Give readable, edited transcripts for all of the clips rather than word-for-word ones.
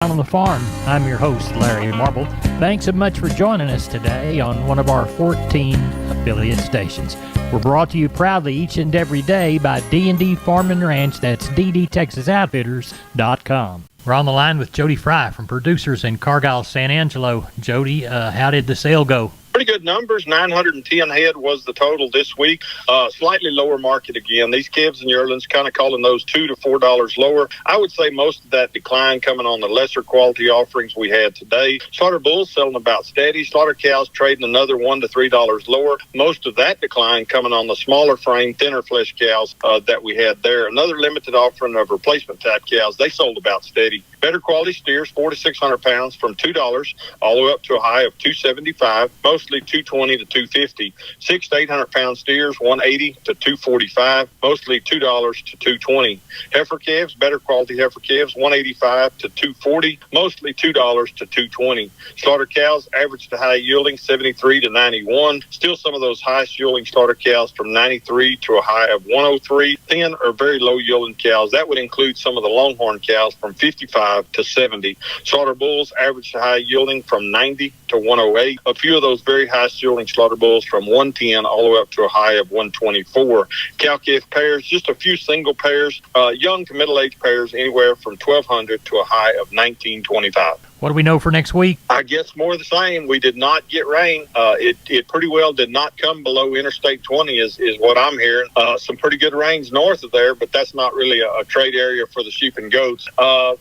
On the Farm. I'm your host, Larry Marble. Thanks so much for joining us today on one of our 14 affiliate stations. We're brought to you proudly each and every day by D&D Farm and Ranch. That's ddtexasoutfitters.com. We're on the line with Jody Fry from Producers in Cargyle, San Angelo. Jody, how did the sale go? Pretty good numbers. 910 head was the total this week. Slightly lower market again. These calves and yearlings kind of calling those $2 to $4 lower. I would say most of that decline coming on the lesser quality offerings we had today. Slaughter bulls selling about steady. Slaughter cows trading another $1 to $3 lower. Most of that decline coming on the smaller frame, thinner flesh cows that we had there. Another limited offering of replacement type cows. They sold about steady. Better quality steers, 400 to 600 pounds, from $2 all the way up to a high of $275. Mostly $220 to $250. 600 to 800 pound steers, $180 to $245. Mostly $2 to $220. Heifer calves, better quality heifer calves, $185 to $240. Mostly $2 to $220. Slaughter cows, average to high yielding, 73 to 91. Still some of those highest yielding slaughter cows from 93 to a high of 103. Thin or very low yielding cows, that would include some of the longhorn cows from 55 to 70. Slaughter bulls, average to high yielding from 90 to 108. A few of those very highest yielding slaughter bulls from 110 all the way up to a high of 124. Cow-calf pairs, just a few single pairs, young to middle-aged pairs, anywhere from 1,200 to a high of 1,925. What do we know for next week? I guess more of the same. We did not get rain. It pretty well did not come below Interstate 20 is what I'm hearing. Some pretty good rains north of there, but that's not really a trade area for the sheep and goats.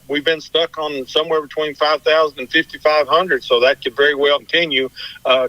We've been stuck on somewhere between 5,000 and 5,500, so that could very well continue.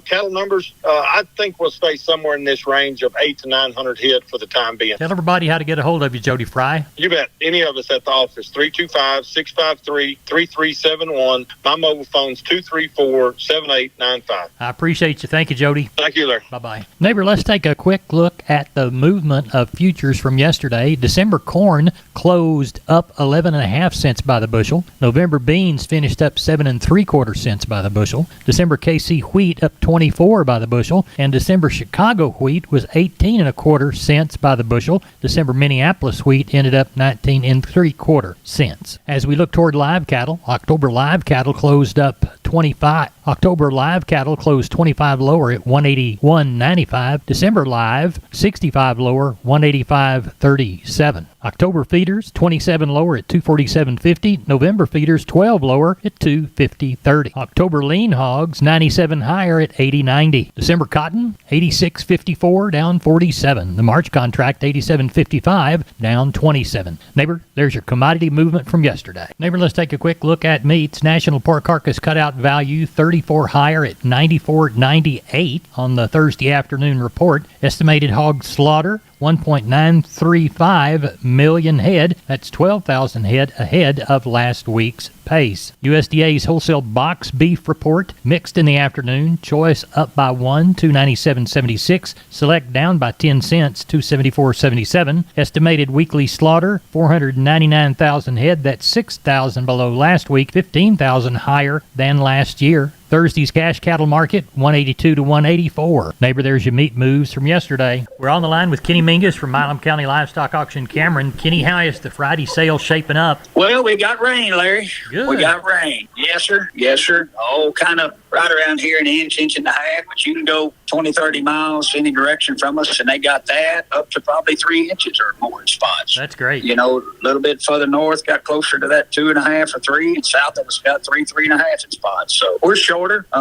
Cattle numbers, I think will stay somewhere in this range of 800 to 900 head for the time being. Tell everybody how to get a hold of you, Jody Fry. You bet. Any of us at the office, 325-653-3371. My mobile phone's 234-7895. I appreciate you. Thank you, Jody. Thank you, Larry. Bye-bye. Neighbor, let's take a quick look at the movement of futures from yesterday. December corn closed up 11.5 cents by the bushel. November beans finished up 7 3/4 cents by the bushel. December KC wheat up 24 by the bushel. And December Chicago wheat was 18 1/4 cents by the bushel. December Minneapolis wheat ended up 19 3/4 cents. As we look toward live cattle, October live cattle closed up 25. October live cattle closed 25 lower at 181.95. December live 65 lower, 185.37. October feeders 27 lower at 247.50. November feeders 12 lower at 250.30. October lean hogs 97 higher at 80.90. December cotton 86.54 down 47. The March contract 87.55 down 27. Neighbor, there's your commodity movement from yesterday. Neighbor, let's take a quick look at meats. National pork carcass cutout value 34 higher at 94.98 on the Thursday afternoon report. Estimated hog slaughter 1.935 million head. That's 12,000 head ahead of last week's pace. USDA's wholesale box beef report mixed in the afternoon. Choice up by 1, 297.76. Select down by 10 cents, 274.77. Estimated weekly slaughter 499,000 head. That's 6,000 below last week, 15,000 higher than last year. Thursday's cash cattle market, 182 to 184. Neighbor, there's your meat moves from yesterday. We're on the line with Kenny Mingus from Milam County Livestock Auction, Cameron. Kenny, how is the Friday sale shaping up? Well, we got rain, Larry. Good. We got rain. Yes, sir. Yes, sir. Oh, kind of right around here, an inch and a half, but you can go 20, 30 miles any direction from us, and they got that up to probably 3 inches or more in spots. That's great. You know, a little bit further north, got closer to that 2.5 or 3, and south of us got 3.5 in spots. So we're shorter.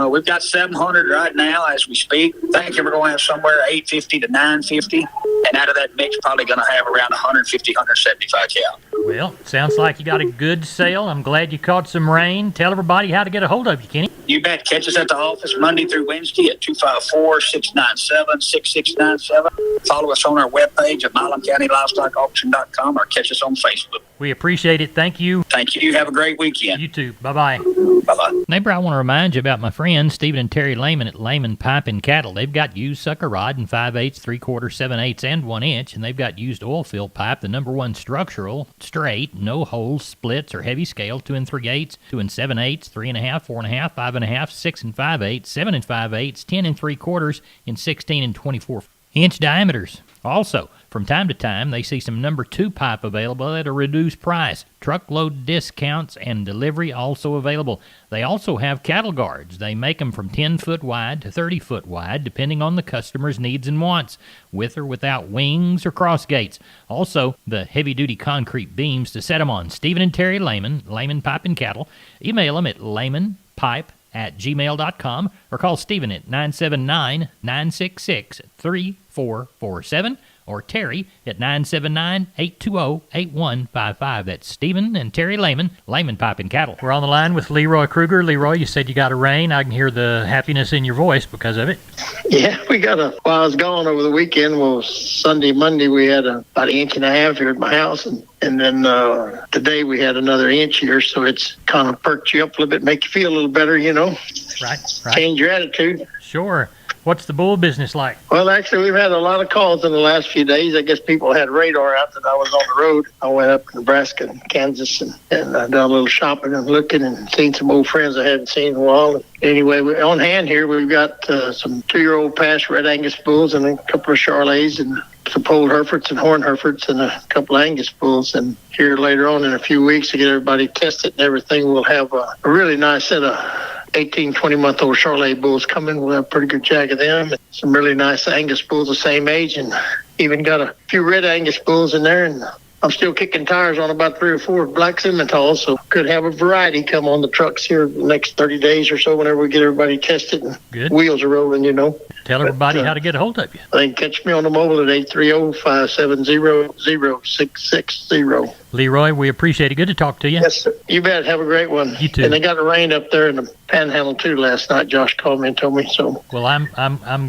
We've got 700 right now as we speak. Thank you. We're going to have somewhere 850 to 950, and out of that mix, probably going to have around 150, 175 cow. Well, sounds like you got a good sale. I'm glad you caught some rain. Tell everybody how to get a hold of you, Kenny. You bet. Catch us at the office Monday through Wednesday at 254-697-6697. Follow us on our webpage at MilamCountyLivestockAuction.com or catch us on Facebook. We appreciate it. Thank you. Thank you. Have a great weekend. You too. Bye-bye. Bye-bye. Neighbor, I want to remind you about my friends Stephen and Terry Lehman at Lehman Pipe and Cattle. They've got used sucker rod in 5/8, 3/4, 7/8, and 1 inch, and they've got used oil field pipe, the #1 structural, straight, no holes, splits, or heavy scale, 2 3/8, 2 7/8, 3.5, 4.5, 5.5, 6 5/8, 7 5/8, 10 3/4, and 16 and 24 inch diameters. Also, from time to time, they see some number 2 pipe available at a reduced price. Truckload discounts and delivery also available. They also have cattle guards. They make them from 10-foot wide to 30-foot wide, depending on the customer's needs and wants, with or without wings or cross gates. Also, the heavy-duty concrete beams to set them on. Stephen and Terry Lehman, Lehman Pipe and Cattle. Email them at lehmanpipe@gmail.com or call Stephen at 979-966-3447 or Terry at 979-820-8155. That's Stephen and Terry Lehman, Lehman Pipe and Cattle. We're on the line with Leroy Kruger. Leroy, you said you got a rain. I can hear the happiness in your voice because of it. Yeah, we got while I was gone over the weekend, well, Sunday, Monday, we had about 1.5 inches here at my house. And then today we had another inch here. So it's kind of perked you up a little bit, make you feel a little better, Right. Change your attitude. Sure. What's the bull business like? Well, actually, we've had a lot of calls in the last few days. I guess people had radar out that I was on the road. I went up to Nebraska and Kansas and done a little shopping and looking and seen some old friends I hadn't seen in a while. And anyway, on hand here, we've got some 2-year-old past Red Angus bulls and a couple of Charolais and some Polled Herefords and Horn Herefords and a couple of Angus bulls. And here later on in a few weeks to get everybody tested and everything, we'll have a really nice set of 18, 20-month-old Charolais bulls coming. We'll have a pretty good jag of them. And some really nice Angus bulls the same age, and even got a few Red Angus bulls in there. And I'm still kicking tires on about 3 or 4 Black Simmentals, so could have a variety come on the trucks here the next 30 days or so whenever we get everybody tested and Good. Wheels are rolling, Tell everybody how to get a hold of you. They can catch me on the mobile at 830-570-0660. Leroy, we appreciate it. Good to talk to you. Yes, sir. You bet. Have a great one. You too. And they got a rain up there in the Panhandle too last night. Josh called me and told me so. Well, I'm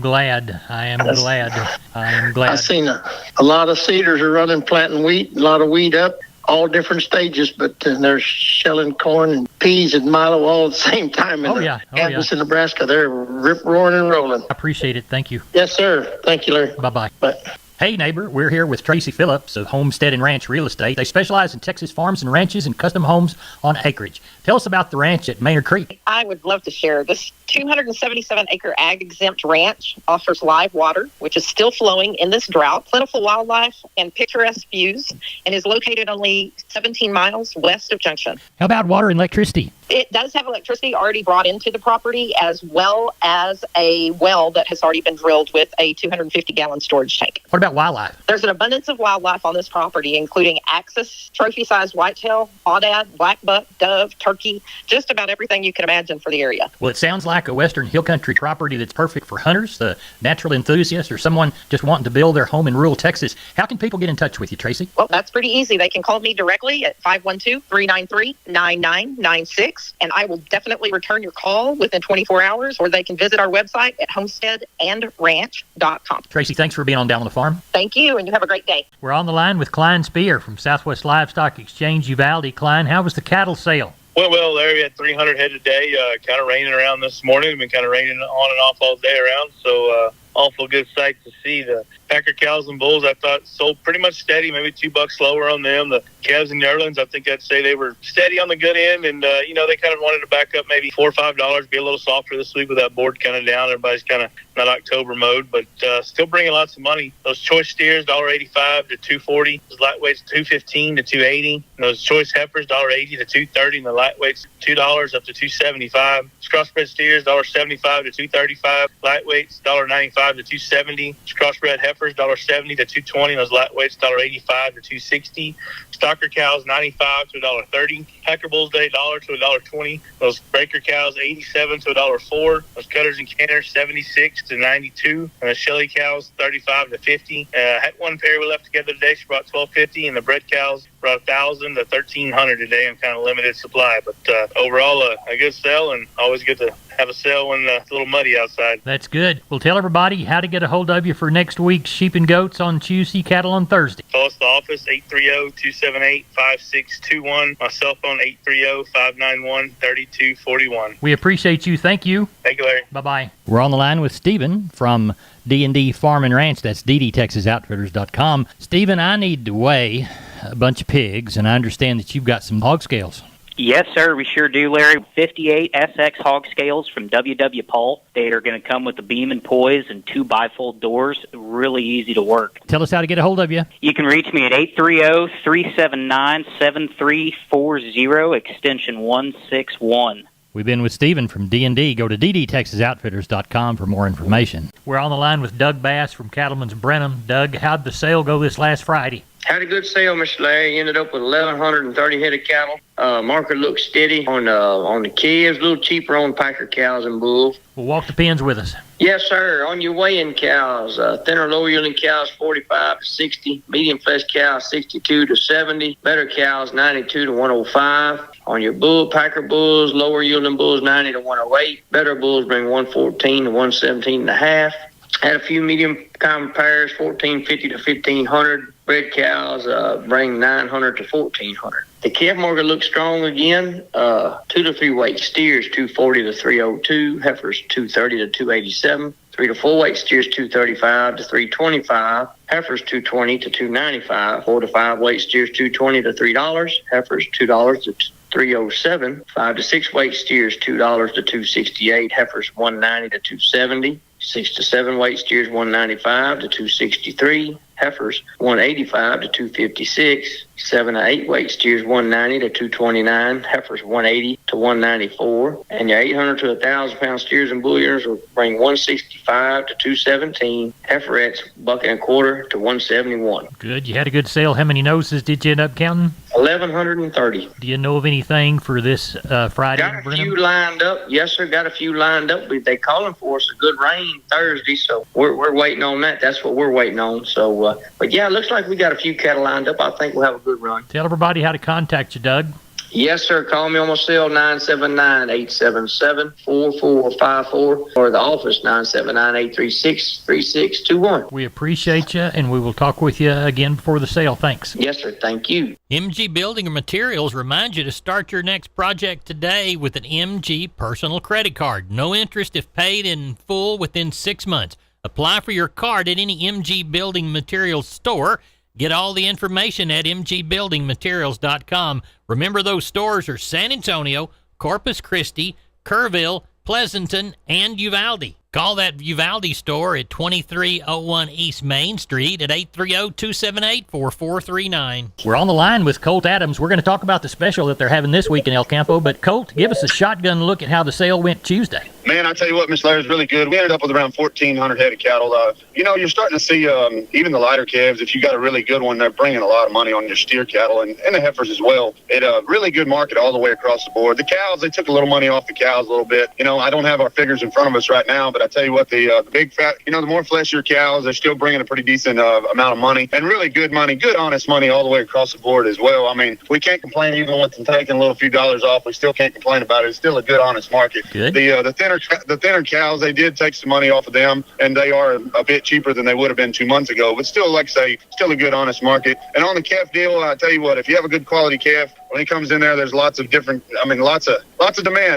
glad. I am glad. I've seen a lot of cedars are running, planting wheat, a lot of wheat up, all different stages, but they're shelling corn and peas and milo all at the same time in Kansas and Nebraska. They're rip-roaring and rolling. I appreciate it. Thank you. Yes, sir. Thank you, Larry. Bye-bye. Bye. Hey, neighbor, we're here with Tracy Phillips of Homestead and Ranch Real Estate. They specialize in Texas farms and ranches and custom homes on acreage. Tell us about the ranch at Maynard Creek. I would love to share. This 277-acre ag-exempt ranch offers live water, which is still flowing in this drought, plentiful wildlife, and picturesque views, and is located only 17 miles west of Junction. How about water and electricity? It does have electricity already brought into the property, as well as a well that has already been drilled with a 250-gallon storage tank. What about wildlife? There's an abundance of wildlife on this property, including axis, trophy-sized whitetail, aoudad, black buck, dove, turkey, just about everything you can imagine for the area. Well, it sounds like a western hill country property that's perfect for hunters, natural enthusiasts, or someone just wanting to build their home in rural Texas. How can people get in touch with you, Tracy? Well, that's pretty easy. They can call me directly at 512-393-9996. And I will definitely return your call within 24 hours, or they can visit our website at homesteadandranch.com. Tracy, thanks for being on Down on the Farm. Thank you, and you have a great day. We're on the line with Klein Spear from Southwest Livestock Exchange, Uvalde. Klein, how was the cattle sale? Well, Larry, we had 300 head today. Kind of raining around this morning. It's been kind of raining on and off all day around. So awful good sight to see. The Packer cows and bulls, I thought, sold pretty much steady, maybe $2 lower on them. The calves and yearlings, I think I'd say they were steady on the good end. And, they kind of wanted to back up maybe $4 or $5, be a little softer this week with that board kind of down. Everybody's kind of not October mode, but still bringing lots of money. Those choice steers, $1.85 to $2.40. Those lightweights, $2.15 to $2.80. And those choice heifers, $1.80 to $2.30. And the lightweights, $2 up to $2.75. Crossbred steers, $1.75 to $2.35. Lightweights, $1.95 to $2.70. Crossbred heifers, $1.70 to $2.20. Those lightweights, $1.85 to $2.60. Stocker cows, $95 to $1.30. Hacker bulls day, $1 to $1.20. Those breaker cows, $87 to $1.04. Those cutters and canners, $76 to $92. And the Shelly cows, $35 to $50. Had one pair we left together today. She brought $12.50, and the bred cows brought $1,000 to $1,300 today in kind of limited supply. But overall, a good sale, and always good to have a sale when it's a little muddy outside. That's good. Well, tell everybody how to get a hold of you for next week's Sheep and Goats on Tuesday, Cattle on Thursday. Call us the office, 830-278-5621. My cell phone, 830-591-3241. We appreciate you. Thank you. Thank you, Larry. Bye-bye. We're on the line with Stephen from D&D Farm and Ranch. That's ddtexasoutfitters.com. Stephen, I need to weigh a bunch of pigs, and I understand that you've got some hog scales. Yes, sir, we sure do, Larry. 58 SX hog scales from W.W. Paul. They are going to come with a beam and poise and 2 bifold doors. Really easy to work. Tell us how to get a hold of you. You can reach me at 830-379-7340, extension 161. We've been with Stephen from D&D. Go to ddtexasoutfitters.com for more information. We're on the line with Doug Bass from Cattleman's Brenham. Doug, how'd the sale go this last Friday? Had a good sale, Mr. Larry. Ended up with 1,130 head of cattle. Market looked steady on the calves, a little cheaper on Packer cows and bulls. Well, walk the pens with us. Yes, sir. On your weighing cows, thinner, lower yielding cows 45 to 60, medium flesh cows 62 to 70, better cows 92 to 105. On your bull, Packer bulls, lower yielding bulls 90 to 108, better bulls bring 114 to 117 and a half. Had a few medium common pairs, 1,450 to 1,500. Bred cows bring 900 to 1,400. The calf market looks strong again. 2 to 3 weight steers 240 to 302, heifers 230 to 287. 3 to 4 weight steers 235 to 325, heifers 220 to 295. 4 to 5 weight steers 220 to $3, heifers $2 to $307. 5 to 6 weight steers $2 to $268, heifers $190 to $270. 6 to 7 weight steers $195 to $263, heifers $185 to $256. 7 to 8 weight steers $190 to $229, heifers $180 to $194, and your 800 to 1,000 pound steers and bull yearlings will bring $165 to $217, heiferettes $1.25 to $171. Good. You had a good sale. How many noses did you end up counting? 1,130. Do you know of anything for this Friday? Got a few lined up. Yes, sir. Got a few lined up. They calling for us a good rain Thursday, so we're waiting on that. That's what we're waiting on. So, but yeah, it looks like we got a few cattle lined up. I think we'll have a good run. Tell everybody how to contact you, Doug. Yes, sir. Call me on my cell, 979-877-4454, or the office, 979-836-3621. We appreciate you, and we will talk with you again before the sale. Thanks. Yes, sir. Thank you. MG Building Materials reminds you to start your next project today with an MG personal credit card. No interest if paid in full within 6 months. Apply for your card at any MG Building Materials store. Get all the information at mgbuildingmaterials.com. Remember, those stores are San Antonio, Corpus Christi, Kerrville, Pleasanton, and Uvalde. Call that Uvalde store at 2301 East Main Street at 830-278-4439. We're on the line with Colt Adams. We're going to talk about the special that they're having this week in El Campo. But, Colt, give us a shotgun look at how the sale went Tuesday. Man, I tell you what, Miss Larry's really good. We ended up with around 1,400 head of cattle. You're starting to see even the lighter calves, if you got a really good one, they're bringing a lot of money on your steer cattle and the heifers as well. It really good market all the way across the board. The cows, they took a little money off the cows a little bit. I don't have our figures in front of us right now, but I tell you what, the big fat, the more fleshier cows, they're still bringing a pretty decent amount of money, and really good money, good honest money all the way across the board as well. I mean, we can't complain even with them taking a little few dollars off. We still can't complain about it. It's still a good honest market. Good. The thinner cows, they did take some money off of them, and they are a bit cheaper than they would have been 2 months ago, but still, like I say, still a good honest market. And on the calf deal, I tell you what, if you have a good quality calf, when he comes in there's lots of demand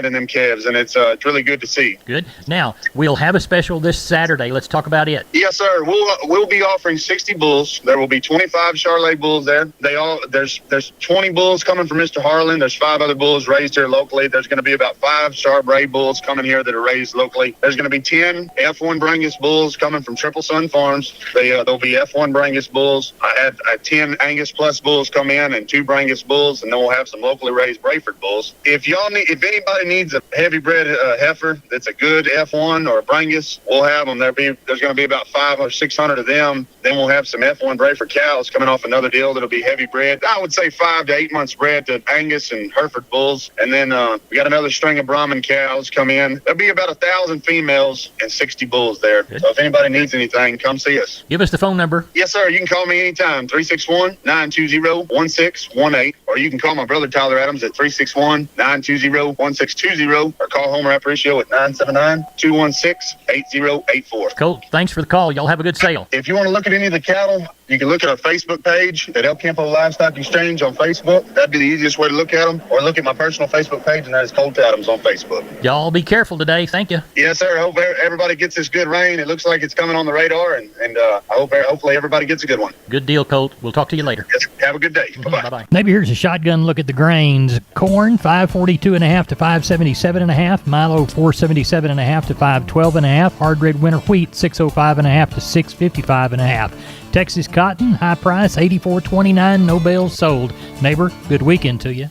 in them calves, and it's really good to see. Good. Now, we'll have a special this Saturday. Let's talk about it. Yes, sir. We'll be offering 60 bulls. There will be 25 Charolais bulls there. There's 20 bulls coming from Mr. Harlan. There's 5 other bulls raised here locally. There's going to be about 5 Charbray bulls coming here that are raised locally. There's going to be 10 F1 Brangus bulls coming from Triple Sun Farms. There'll be F1 Brangus bulls. I had 10 Angus Plus bulls come in and 2 Brangus bulls, and then we'll have some locally raised Brayford bulls. If anybody needs a heavy bred heifer that's a good F1 or a Brangus, we'll have them. There's going to be about 500 or 600 of them. Then we'll have some F1 Brayford cows coming off another deal that'll be heavy bred. I would say 5 to 8 months bred to Angus and Hereford bulls. And then we got another string of Brahman cows come in. There'll be about 1,000 females and 60 bulls there. Good. So if anybody needs anything, come see us. Give us the phone number. Yes, sir. You can call me anytime, 361-920-1618, or you can call my brother Tyler Adams at 361-920-1620, or call Homer Aparicio at 979-216-8084. Cool. Thanks for the call. Y'all have a good sale. If you want to look at any of the cattle, You can look at our Facebook page at El Campo Livestock Exchange on Facebook. That'd be the easiest way to look at them. Or look at my personal Facebook page, and that is Colt Adams on Facebook. Y'all be careful today. Thank you. Yes, sir. Hope everybody gets this good rain. It looks like it's coming on the radar, and I hopefully everybody gets a good one. Good deal, Colt. We'll talk to you later. Yes, have a good day. Bye-bye. Bye-bye. Maybe here's a shotgun look at the grains. Corn, 542.5 to 577.5. Milo, 477.5 to 512.5. Hard red winter wheat, 605.5 to 655.5. Texas cotton, high price, 84.29. No bales sold. Neighbor, good weekend to you.